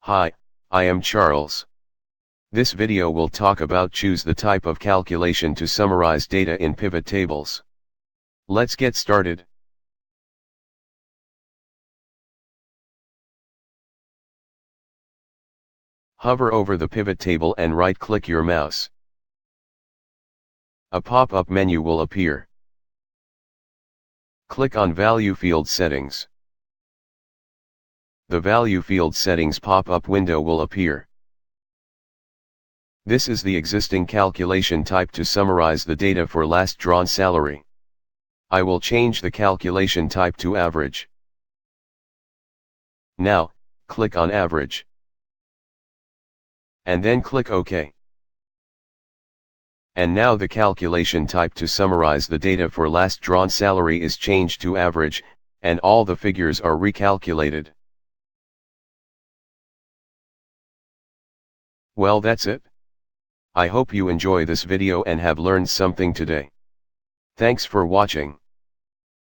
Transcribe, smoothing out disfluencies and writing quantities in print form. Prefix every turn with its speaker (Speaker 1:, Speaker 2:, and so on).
Speaker 1: Hi, I am Charles. This video will talk about choose the type of calculation to summarize data in pivot tables. Let's get started. Hover over the pivot table and right-click your mouse. A pop-up menu will appear. Click on Value Field Settings. The Value Field Settings pop-up window will appear. This is the existing calculation type to summarize the data for last drawn salary. I will change the calculation type to average. Now, click on Average. And then click OK. And now the calculation type to summarize the data for last drawn salary is changed to average, and all the figures are recalculated. Well, that's it. I hope you enjoy this video and have learned something today. Thanks for watching.